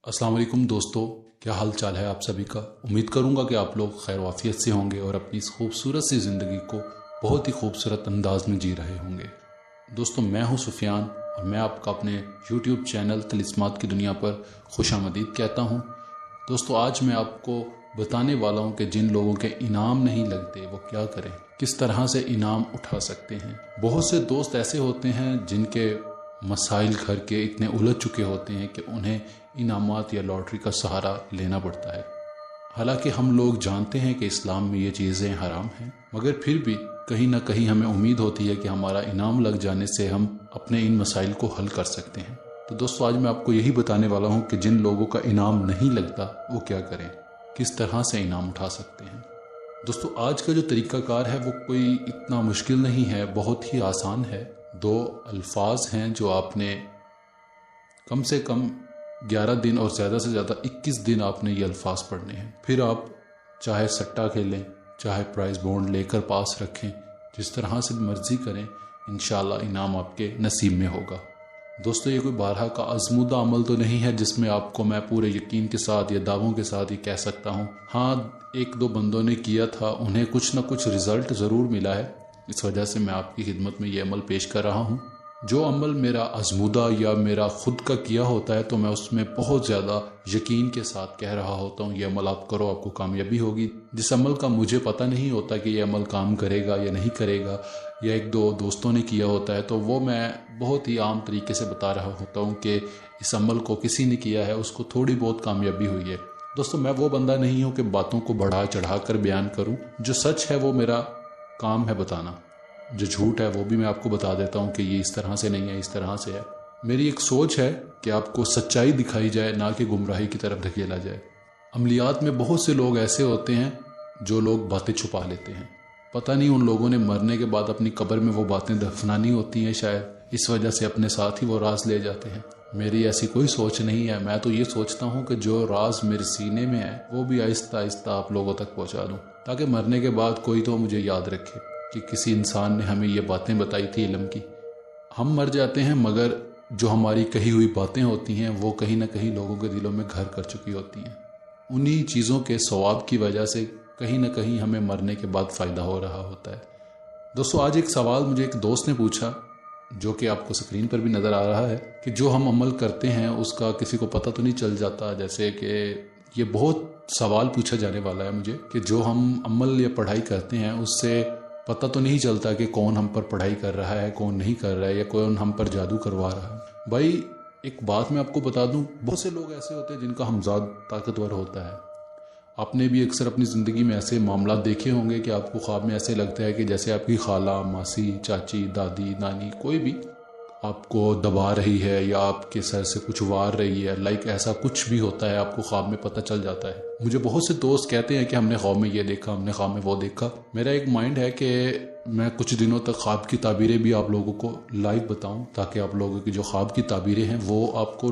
अस्सलाम वालेकुम दोस्तों, क्या हाल चाल है आप सभी का। उम्मीद करूंगा कि आप लोग खैर वाफियत से होंगे और अपनी इस खूबसूरत सी ज़िंदगी को बहुत ही खूबसूरत अंदाज में जी रहे होंगे। दोस्तों, मैं हूं सुफियान और मैं आपका अपने यूट्यूब चैनल तिलिस्मात की दुनिया पर खुशामदीद कहता हूं। दोस्तों, आज मैं आपको बताने वाला हूं कि जिन लोगों के इनाम नहीं लगते वो क्या करें, किस तरह से इनाम उठा सकते हैं। बहुत से दोस्त ऐसे होते हैं जिनके मसाइल घर के इतने उलझ चुके होते हैं कि उन्हें इनामात या लॉटरी का सहारा लेना पड़ता है। हालांकि हम लोग जानते हैं कि इस्लाम में ये चीज़ें हराम हैं, मगर फिर भी कहीं ना कहीं हमें उम्मीद होती है कि हमारा इनाम लग जाने से हम अपने इन मसाइल को हल कर सकते हैं। तो दोस्तों, आज मैं आपको यही बताने वाला हूँ कि जिन लोगों का इनाम नहीं लगता वो क्या करें, किस तरह से इनाम उठा सकते हैं। दोस्तों, आज का जो तरीक़ाकार है वो कोई इतना मुश्किल नहीं है, बहुत ही आसान है। 2 अल्फाज हैं जो आपने कम से कम 11 दिन और ज़्यादा से ज़्यादा 21 दिन आपने ये अल्फाज पढ़ने हैं। फिर आप चाहे सट्टा खेलें, चाहे प्राइज़ बॉन्ड लेकर पास रखें, जिस तरह से मर्ज़ी करें, इंशाल्लाह इनाम आपके नसीब में होगा। दोस्तों, ये कोई बारहा का आज़मूदा अमल तो नहीं है जिसमें आपको मैं पूरे यकीन के साथ या दावों के साथ ये कह सकता हूँ। हाँ, 1-2 बंदों ने किया था, उन्हें कुछ ना कुछ रिज़ल्ट ज़रूर मिला है। इस वजह से मैं आपकी खिदमत में ये अमल पेश कर रहा हूँ। जो अमल मेरा आज़मूदा या मेरा खुद का किया होता है तो मैं उसमें बहुत ज़्यादा यकीन के साथ कह रहा होता हूँ, ये अमल आप करो, आपको कामयाबी होगी। जिस अमल का मुझे पता नहीं होता कि ये अमल काम करेगा या नहीं करेगा, या 1-2 दोस्तों ने किया होता है, तो वो मैं बहुत ही आम तरीके से बता रहा होता हूँ कि इस अमल को किसी ने किया है, उसको थोड़ी बहुत कामयाबी हुई है। दोस्तों, मैं वो बंदा नहीं हूँ कि बातों को बढ़ा चढ़ा कर बयान करूँ। जो सच है वो मेरा काम है बताना, जो झूठ है वो भी मैं आपको बता देता हूँ कि ये इस तरह से नहीं है, इस तरह से है। मेरी एक सोच है कि आपको सच्चाई दिखाई जाए, ना कि गुमराही की तरफ धकेला जाए। अमलियात में बहुत से लोग ऐसे होते हैं जो लोग बातें छुपा लेते हैं। पता नहीं उन लोगों ने मरने के बाद अपनी कब्र में वो बातें दफनानी होती हैं, शायद इस वजह से अपने साथ ही वो राज ले जाते हैं। मेरी ऐसी कोई सोच नहीं है। मैं तो ये सोचता हूँ कि जो राज मेरे सीने में है वो भी आहिस्ता आहिस्ता आप लोगों तक पहुँचा दूँ, ताकि मरने के बाद कोई तो मुझे याद रखे कि किसी इंसान ने हमें ये बातें बताई थी इल्म की। हम मर जाते हैं मगर जो हमारी कही हुई बातें होती हैं वो कहीं ना कहीं लोगों के दिलों में घर कर चुकी होती हैं। उन्हीं चीज़ों के सवाब की वजह से कहीं ना कहीं हमें मरने के बाद फ़ायदा हो रहा होता है। दोस्तों, आज एक सवाल मुझे एक दोस्त ने पूछा, जो कि आपको स्क्रीन पर भी नज़र आ रहा है, कि जो हम अमल करते हैं उसका किसी को पता तो नहीं चल जाता। जैसे कि ये बहुत सवाल पूछा जाने वाला है मुझे कि जो हम अमल या पढ़ाई करते हैं उससे पता तो नहीं चलता कि कौन हम पर पढ़ाई कर रहा है, कौन नहीं कर रहा है, या कौन हम पर जादू करवा रहा है। भाई, एक बात मैं आपको बता दूं, बहुत से लोग ऐसे होते हैं जिनका हमजाद ताकतवर होता है। आपने भी अक्सर अपनी ज़िंदगी में ऐसे मामला देखे होंगे कि आपको ख्वाब में ऐसे लगता है कि जैसे आपकी खाला, मासी, चाची, दादी, नानी, कोई भी आपको दबा रही है या आपके सर से कुछ वार रही है। लाइक ऐसा कुछ भी होता है, आपको ख्वाब में पता चल जाता है। मुझे बहुत से दोस्त कहते हैं कि हमने ख्वाब में ये देखा, हमने ख्वाब में वो देखा। मेरा एक माइंड है कि मैं कुछ दिनों तक ख्वाब की ताबीरें भी आप लोगों को लाइव बताऊं, ताकि आप लोगों की जो ख्वाब की ताबीरें हैं वो आपको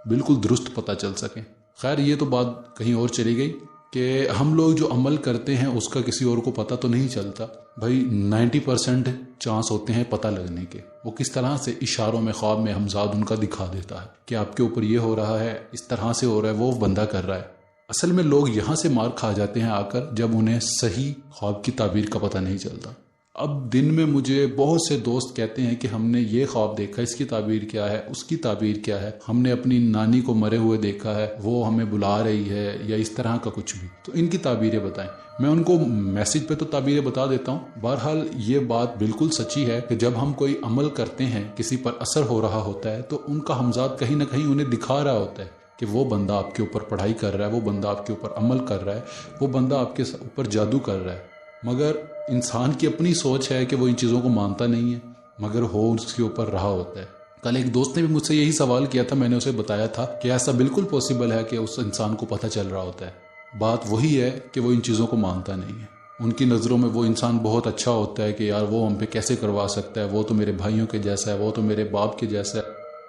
बिल्कुल दुरुस्त पता चल सकें। खैर, ये तो बात कहीं और चली गई कि हम लोग जो अमल करते हैं उसका किसी और को पता तो नहीं चलता। भाई, 90% चांस होते हैं पता लगने के। वो किस तरह से इशारों में, ख्वाब में हमजाद उनका दिखा देता है कि आपके ऊपर ये हो रहा है, इस तरह से हो रहा है, वो बंदा कर रहा है। असल में लोग यहाँ से मार खा जाते हैं आकर, जब उन्हें सही ख्वाब की ताबीर का पता नहीं चलता। अब दिन में मुझे बहुत से दोस्त कहते हैं कि हमने ये ख्वाब देखा, इसकी ताबीर क्या है, उसकी ताबीर क्या है, हमने अपनी नानी को मरे हुए देखा है, वो हमें बुला रही है, या इस तरह का कुछ भी, तो इनकी ताबीरें बताएं। मैं उनको मैसेज पे तो ताबीरें बता देता हूँ। बहरहाल, ये बात बिल्कुल सच्ची है कि जब हम कोई अमल करते हैं, किसी पर असर हो रहा होता है, तो उनका हमजाद कहीं ना कहीं उन्हें दिखा रहा होता है कि वो बंदा आपके ऊपर पढ़ाई कर रहा है, वो बंदा आपके ऊपर अमल कर रहा है, वो बंदा आपके ऊपर जादू कर रहा है। मगर इंसान की अपनी सोच है कि वो इन चीज़ों को मानता नहीं है, मगर हो उसके ऊपर रहा होता है। कल एक दोस्त ने भी मुझसे यही सवाल किया था। मैंने उसे बताया था कि ऐसा बिल्कुल पॉसिबल है कि उस इंसान को पता चल रहा होता है। बात वही है कि वो इन चीज़ों को मानता नहीं है। उनकी नज़रों में वो इंसान बहुत अच्छा होता है कि यार वो हम पे कैसे करवा सकता है, वो तो मेरे भाइयों के जैसा है, वो तो मेरे बाप के जैसा है,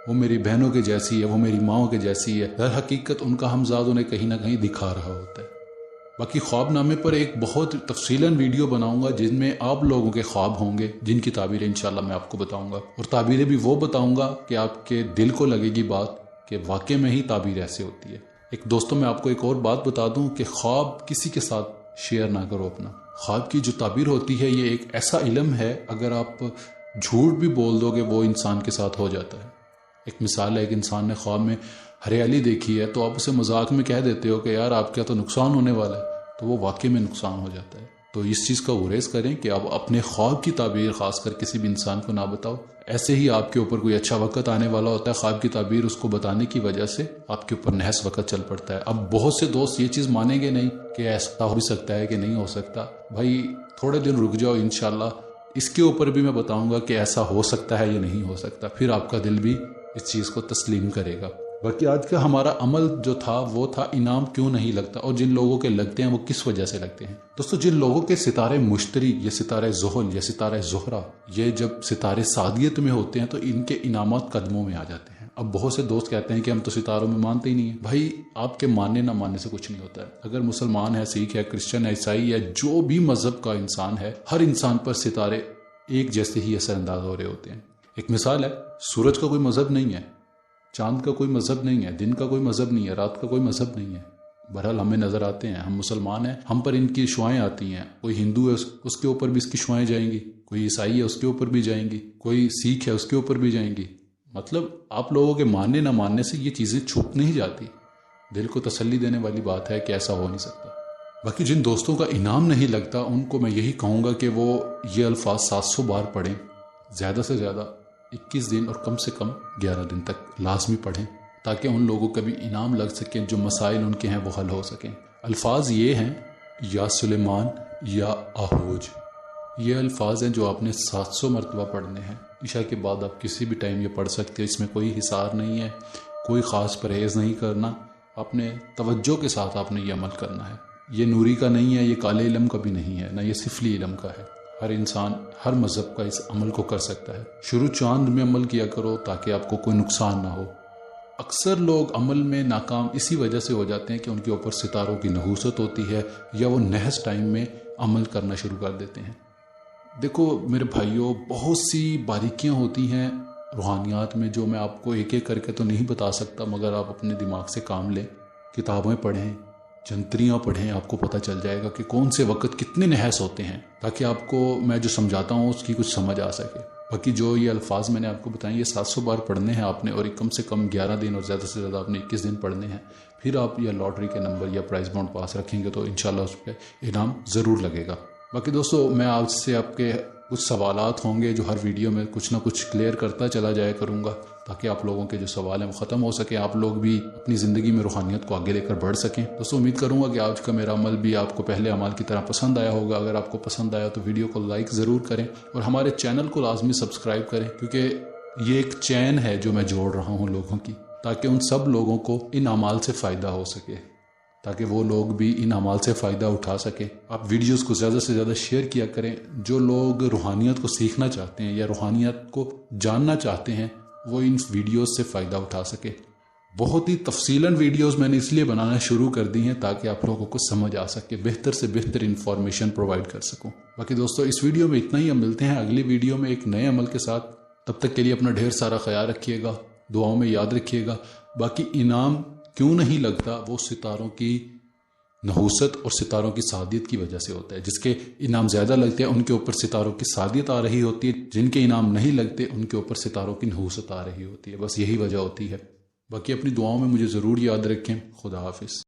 वो मेरी बहनों के जैसी है, वो मेरी माँओं के जैसी है। दर हकीकत उनका हमजाद उन्हें कहीं ना कहीं दिखा रहा होता है। बाकी ख्वाबनामे पर एक बहुत तफसीलन वीडियो बनाऊंगा जिनमें आप लोगों के ख्वाब होंगे, जिनकी ताबीरें इंशाल्लाह मैं आपको बताऊंगा, और ताबीरें भी वो बताऊंगा कि आपके दिल को लगेगी बात کہ واقع میں ہی تعبیر ایسے ہوتی ہے۔ ایک دوستوں میں آپ کو ایک اور بات بتا دوں کہ خواب کسی کے ساتھ شیئر نہ کرو اپنا۔ خواب کی جو تعبیر ہوتی ہے یہ ایک ایسا علم ہے، اگر آپ جھوٹ بھی بول دو گے وہ انسان کے ساتھ ہو جاتا ہے۔ ایک مثال ہے، ایک انسان نے خواب میں ہریالی دیکھی ہے تو آپ اسے مذاق میں کہہ دیتے ہو کہ یار آپ کا تو نقصان ہونے والا ہے، تو وہ واقع میں نقصان ہو جاتا ہے۔ تو اس چیز کا گریز کریں کہ آپ اپنے خواب کی تعبیر خاص کر کسی بھی انسان کو نہ بتاؤ۔ ایسے ہی آپ کے اوپر کوئی اچھا وقت آنے والا ہوتا ہے، خواب کی تعبیر اس کو بتانے کی وجہ سے آپ کے اوپر نحس وقت چل پڑتا ہے۔ اب بہت سے دوست یہ چیز مانیں گے نہیں کہ ایسا ہو بھی سکتا ہے کہ نہیں ہو سکتا، بھائی تھوڑے دن رک جاؤ، انشاءاللہ اس کے اوپر بھی میں بتاؤں گا کہ ایسا ہو سکتا ہے یا نہیں ہو سکتا، پھر آپ کا دل بھی اس چیز کو تسلیم کرے گا۔ باقی آج کا ہمارا عمل جو تھا وہ تھا انعام کیوں نہیں لگتا، اور جن لوگوں کے لگتے ہیں وہ کس وجہ سے لگتے ہیں۔ دوستو جن لوگوں کے ستارے مشتری یا ستارے زحل یا ستارے زہرہ یہ جب ستارے سعادیت میں ہوتے ہیں تو ان کے انعامات قدموں میں آ جاتے ہیں۔ اب بہت سے دوست کہتے ہیں کہ ہم تو ستاروں میں مانتے ہی نہیں ہیں۔ بھائی آپ کے ماننے نہ ماننے سے کچھ نہیں ہوتا ہے۔ اگر مسلمان ہے، سکھ ہے، کرسچن ہے، عیسائی ہے، جو بھی مذہب کا انسان ہے، ہر انسان پر ستارے ایک جیسے ہی اثر انداز ہو رہے ہوتے ہیں۔ ایک مثال ہے، سورج کا کوئی مذہب نہیں ہے، چاند کا کوئی مذہب نہیں ہے، دن کا کوئی مذہب نہیں ہے، رات کا کوئی مذہب نہیں ہے۔ بہرحال ہمیں نظر آتے ہیں، ہم مسلمان ہیں، ہم پر ان کی شعائیں آتی ہیں۔ کوئی ہندو ہے اس کے اوپر بھی اس کی شعائیں جائیں گی، کوئی عیسائی ہے اس کے اوپر بھی جائیں گی، کوئی سکھ ہے اس کے اوپر بھی جائیں گی۔ مطلب آپ لوگوں کے ماننے نہ ماننے سے یہ چیزیں چھپ نہیں جاتی۔ دل کو تسلی دینے والی بات ہے کہ ایسا ہو نہیں سکتا۔ باقی جن دوستوں کا انعام نہیں لگتا ان کو میں یہی کہوں گا کہ وہ یہ الفاظ 700 بار پڑھیں، زیادہ سے زیادہ 21 دن اور کم سے کم 11 دن تک لازمی پڑھیں، تاکہ ان لوگوں کا بھی انعام لگ سکیں، جو مسائل ان کے ہیں وہ حل ہو سکیں۔ الفاظ یہ ہیں، یا سلیمان یا آہوج، یہ الفاظ ہیں جو آپ نے 700 مرتبہ پڑھنے ہیں۔ عشاء کے بعد آپ کسی بھی ٹائم یہ پڑھ سکتے ہیں، اس میں کوئی حصار نہیں ہے، کوئی خاص پرہیز نہیں کرنا، اپنے توجہ کے ساتھ آپ نے یہ عمل کرنا ہے۔ یہ نوری کا نہیں ہے، یہ کالے علم کا بھی نہیں ہے، نہ یہ سفلی علم کا ہے۔ ہر انسان ہر مذہب کا اس عمل کو کر سکتا ہے۔ شروع چاند میں عمل کیا کرو تاکہ آپ کو کوئی نقصان نہ ہو۔ اکثر لوگ عمل میں ناکام اسی وجہ سے ہو جاتے ہیں کہ ان کے اوپر ستاروں کی نحوست ہوتی ہے، یا وہ نحس ٹائم میں عمل کرنا شروع کر دیتے ہیں۔ دیکھو میرے بھائیوں، بہت سی باریکیاں ہوتی ہیں روحانیات میں جو میں آپ کو ایک ایک کر کے تو نہیں بتا سکتا، مگر آپ اپنے دماغ سے کام لیں، کتابیں پڑھیں، جنتریاں پڑھیں، آپ کو پتہ چل جائے گا کہ کون سے وقت کتنے نحس ہوتے ہیں، تاکہ آپ کو میں جو سمجھاتا ہوں اس کی کچھ سمجھ آ سکے۔ باقی جو یہ الفاظ میں نے آپ کو بتائیں یہ 700 بار پڑھنے ہیں آپ نے، اور کم سے کم 11 دن اور زیادہ سے زیادہ آپ نے 21 دن پڑھنے ہیں۔ پھر آپ یا لاٹری کے نمبر یا پرائز بانڈ پاس رکھیں گے تو انشاءاللہ اس پہ انعام ضرور لگے گا۔ باقی دوستو میں آپ سے آپ کے کچھ سوالات ہوں گے جو ہر ویڈیو میں کچھ نہ کچھ کلیئر کرتا چلا جایا کروں گا، تاکہ آپ لوگوں کے جو سوال ہیں وہ ختم ہو سکیں، آپ لوگ بھی اپنی زندگی میں روحانیت کو آگے لے کر بڑھ سکیں۔ دوستو امید کروں گا کہ آج کا میرا عمل بھی آپ کو پہلے عمل کی طرح پسند آیا ہوگا۔ اگر آپ کو پسند آیا تو ویڈیو کو لائک ضرور کریں، اور ہمارے چینل کو لازمی سبسکرائب کریں، کیونکہ یہ ایک چین ہے جو میں جوڑ رہا ہوں لوگوں کی، تاکہ ان سب لوگوں کو ان اعمال سے فائدہ ہو سکے، تاکہ وہ لوگ بھی ان اعمال سے فائدہ اٹھا سکیں۔ آپ ویڈیوز کو زیادہ سے زیادہ شیئر کیا کریں۔ جو لوگ روحانیت کو سیکھنا چاہتے ہیں یا روحانیت کو جاننا چاہتے ہیں وہ ان ویڈیوز سے فائدہ اٹھا سکے۔ بہت ہی تفصیلاً ویڈیوز میں نے اس لیے بنانا شروع کر دی ہیں تاکہ آپ لوگوں کو سمجھ آ سکے، بہتر سے بہتر انفارمیشن پرووائڈ کر سکوں۔ باقی دوستو اس ویڈیو میں اتنا ہی، ہم ملتے ہیں اگلی ویڈیو میں ایک نئے عمل کے ساتھ۔ تب تک کے لیے اپنا ڈھیر سارا خیال رکھیے گا، دعاؤں میں یاد رکھیے گا۔ باقی انعام کیوں نہیں لگتا وہ ستاروں کی نحوست اور ستاروں کی سعادیت کی وجہ سے ہوتا ہے۔ جس کے انعام زیادہ لگتے ہیں ان کے اوپر ستاروں کی سعادیت آ رہی ہوتی ہے، جن کے انعام نہیں لگتے ان کے اوپر ستاروں کی نحوست آ رہی ہوتی ہے، بس یہی وجہ ہوتی ہے۔ باقی اپنی دعاؤں میں مجھے ضرور یاد رکھیں۔ خدا حافظ۔